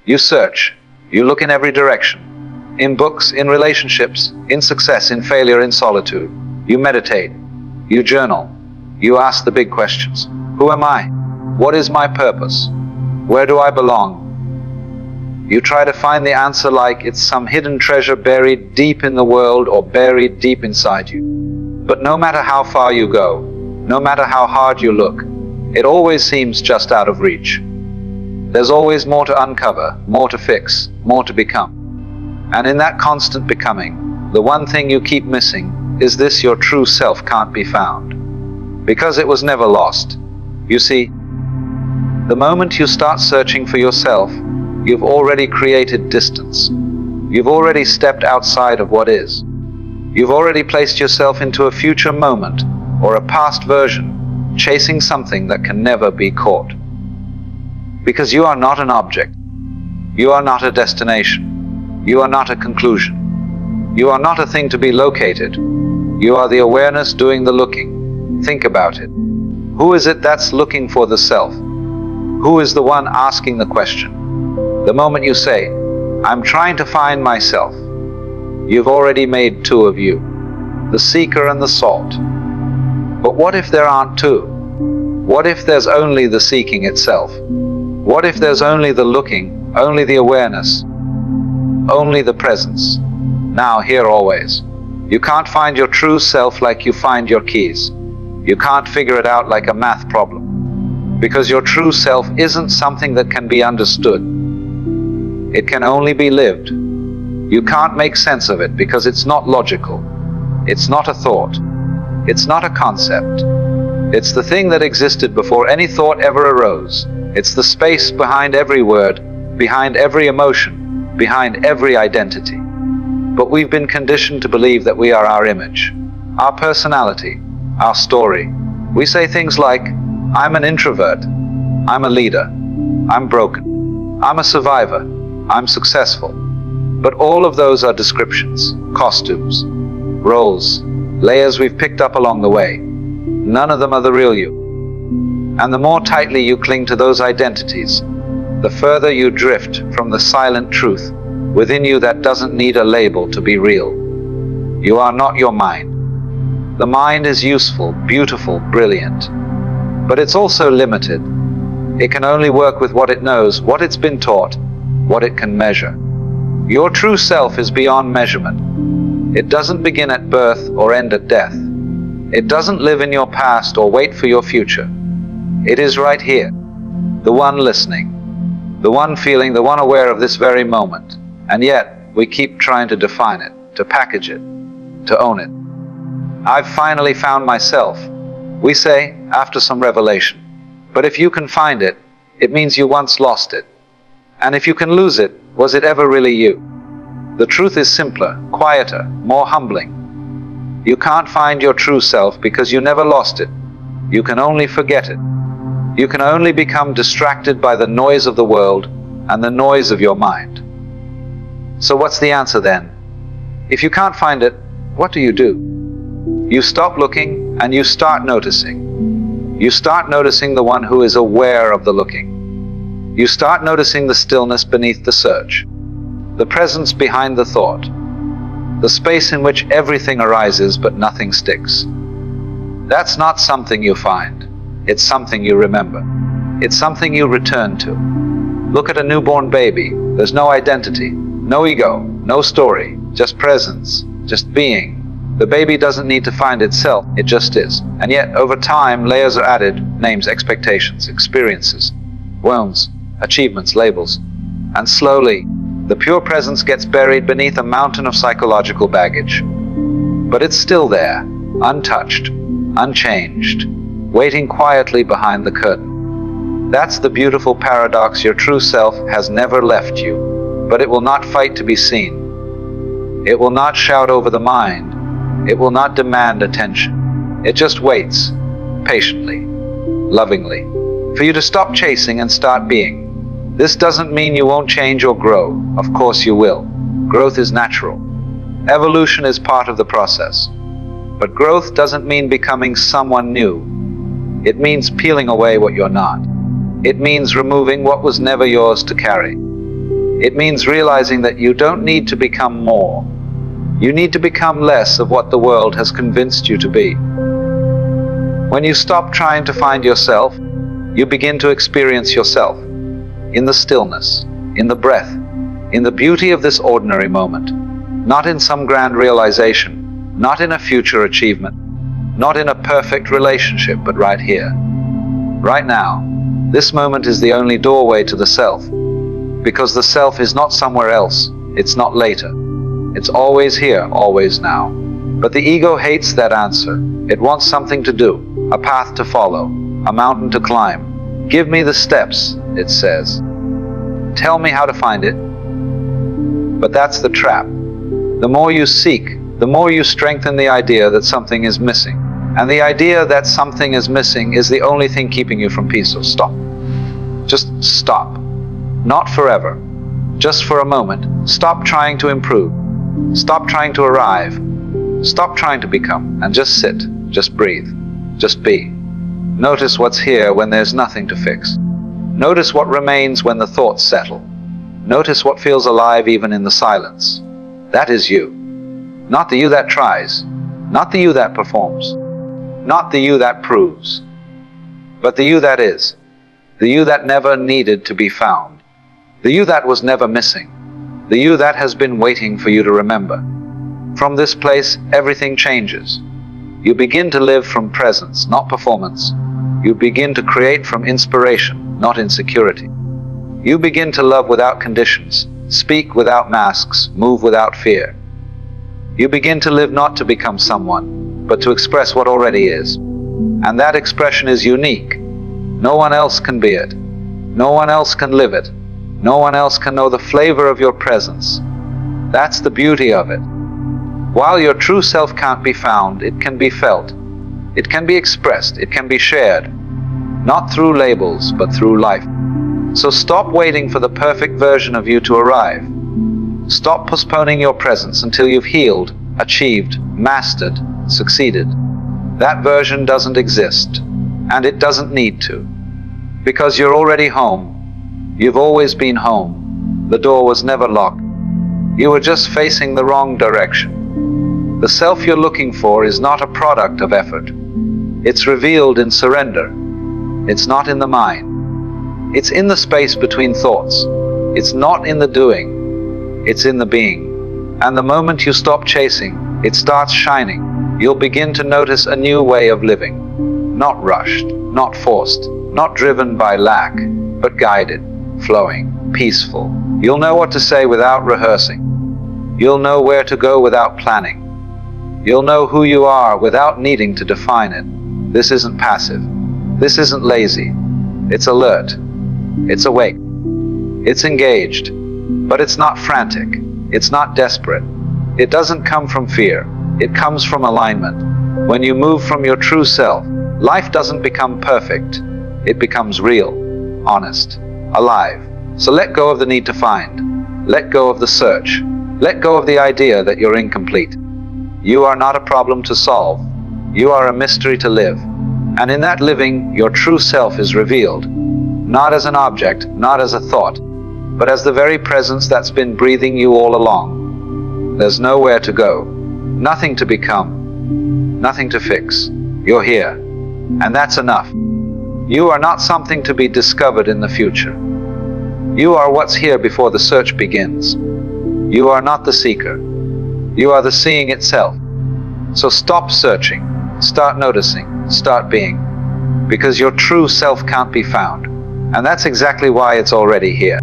You search. You look in every direction. In books, in relationships, in success, in failure, in solitude. You meditate. You journal. You ask the big questions. Who am I? What is my purpose? Where do I belong? You try to find the answer like it's some hidden treasure buried deep in the world or buried deep inside you. But no matter how far you go, no matter how hard you look, it always seems just out of reach. There's always more to uncover, more to fix, more to become. And in that constant becoming, the one thing you keep missing is this: your true self can't be found. Because it was never lost. You see, the moment you start searching for yourself, you've already created distance. You've already stepped outside of what is. You've already placed yourself into a future moment or a past version, chasing something that can never be caught. Because you are not an object. You are not a destination. You are not a conclusion. You are not a thing to be located. You are the awareness doing the looking. Think about it. Who is it that's looking for the self? Who is the one asking the question? The moment you say, I'm trying to find myself, you've already made two of you, the seeker and the sought. But what if there aren't two? What if there's only the seeking itself? What if there's only the looking, only the awareness, only the presence? Now, here, always. You can't find your true self like you find your keys. You can't figure it out like a math problem. Because your true self isn't something that can be understood. It can only be lived. You can't make sense of it because it's not logical. It's not a thought. It's not a concept. It's the thing that existed before any thought ever arose. It's the space behind every word, behind every emotion, behind every identity. But we've been conditioned to believe that we are our image, our personality, our story. We say things like, I'm an introvert, I'm a leader, I'm broken, I'm a survivor, I'm successful. But all of those are descriptions, costumes, roles, layers we've picked up along the way. None of them are the real you. And the more tightly you cling to those identities, the further you drift from the silent truth within you that doesn't need a label to be real. You are not your mind. The mind is useful, beautiful, brilliant. But it's also limited. It can only work with what it knows, what it's been taught, what it can measure. Your true self is beyond measurement. It doesn't begin at birth or end at death. It doesn't live in your past or wait for your future. It is right here, the one listening, the one feeling, the one aware of this very moment. And yet, we keep trying to define it, to package it, to own it. I've finally found myself, we say, after some revelation. But if you can find it, it means you once lost it. And if you can lose it, was it ever really you? The truth is simpler, quieter, more humbling. You can't find your true self because you never lost it. You can only forget it. You can only become distracted by the noise of the world and the noise of your mind. So what's the answer then? If you can't find it, what do? You stop looking and you start noticing. You start noticing the one who is aware of the looking. You start noticing the stillness beneath the search, the presence behind the thought, the space in which everything arises but nothing sticks. That's not something you find. It's something you remember. It's something you return to. Look at a newborn baby. There's no identity, no ego, no story, just presence, just being. The baby doesn't need to find itself, it just is. And yet, over time, layers are added, names, expectations, experiences, wounds, achievements, labels. And slowly, the pure presence gets buried beneath a mountain of psychological baggage. But it's still there, untouched, unchanged, waiting quietly behind the curtain. That's the beautiful paradox. Your true self has never left you, but it will not fight to be seen. It will not shout over the mind. It will not demand attention. It just waits, patiently, lovingly, for you to stop chasing and start being. This doesn't mean you won't change or grow. Of course you will. Growth is natural. Evolution is part of the process. But growth doesn't mean becoming someone new. It means peeling away what you're not. It means removing what was never yours to carry. It means realizing that you don't need to become more. You need to become less of what the world has convinced you to be. When you stop trying to find yourself, you begin to experience yourself in the stillness, in the breath, in the beauty of this ordinary moment, not in some grand realization, not in a future achievement, not in a perfect relationship, but right here, right now. This moment is the only doorway to the self, because the self is not somewhere else, it's not later. It's always here, always now. But the ego hates that answer. It wants something to do, a path to follow, a mountain to climb. Give me the steps, it says. Tell me how to find it. But that's the trap. The more you seek, the more you strengthen the idea that something is missing. And the idea that something is missing is the only thing keeping you from peace. So stop. Just stop. Not forever. Just for a moment. Stop trying to improve. Stop trying to arrive. Stop trying to become. And just sit. Just breathe. Just be. Notice what's here when there's nothing to fix. Notice what remains when the thoughts settle. Notice what feels alive even in the silence. That is you. Not the you that tries. Not the you that performs. Not the you that proves. But the you that is. The you that never needed to be found. The you that was never missing. The you that has been waiting for you to remember. From this place, everything changes. You begin to live from presence, not performance. You begin to create from inspiration, not insecurity. You begin to love without conditions, speak without masks, move without fear. You begin to live not to become someone, but to express what already is. And that expression is unique. No one else can be it. No one else can live it. No one else can know the flavor of your presence. That's the beauty of it. While your true self can't be found, it can be felt. It can be expressed. It can be shared. Not through labels, but through life. So stop waiting for the perfect version of you to arrive. Stop postponing your presence until you've healed, achieved, mastered, succeeded. That version doesn't exist, and it doesn't need to. Because you're already home. You've always been home. The door was never locked. You were just facing the wrong direction. The self you're looking for is not a product of effort. It's revealed in surrender. It's not in the mind. It's in the space between thoughts. It's not in the doing. It's in the being. And the moment you stop chasing, it starts shining. You'll begin to notice a new way of living. Not rushed, not forced, not driven by lack, but guided, flowing, peaceful. You'll know what to say without rehearsing. You'll know where to go without planning. You'll know who you are without needing to define it. This isn't passive. This isn't lazy. It's alert. It's awake. It's engaged. But it's not frantic. It's not desperate. It doesn't come from fear. It comes from alignment. When you move from your true self, life doesn't become perfect. It becomes real, honest, alive. So let go of the need to find. Let go of the search. Let go of the idea that you're incomplete. You are not a problem to solve. You are a mystery to live. And in that living, your true self is revealed. Not as an object, not as a thought, but as the very presence that's been breathing you all along. There's nowhere to go. Nothing to become. Nothing to fix. You're here. And that's enough. You are not something to be discovered in the future. You are what's here before the search begins. You are not the seeker. You are the seeing itself. So stop searching. Start noticing. Start being. Because your true self can't be found. And that's exactly why it's already here.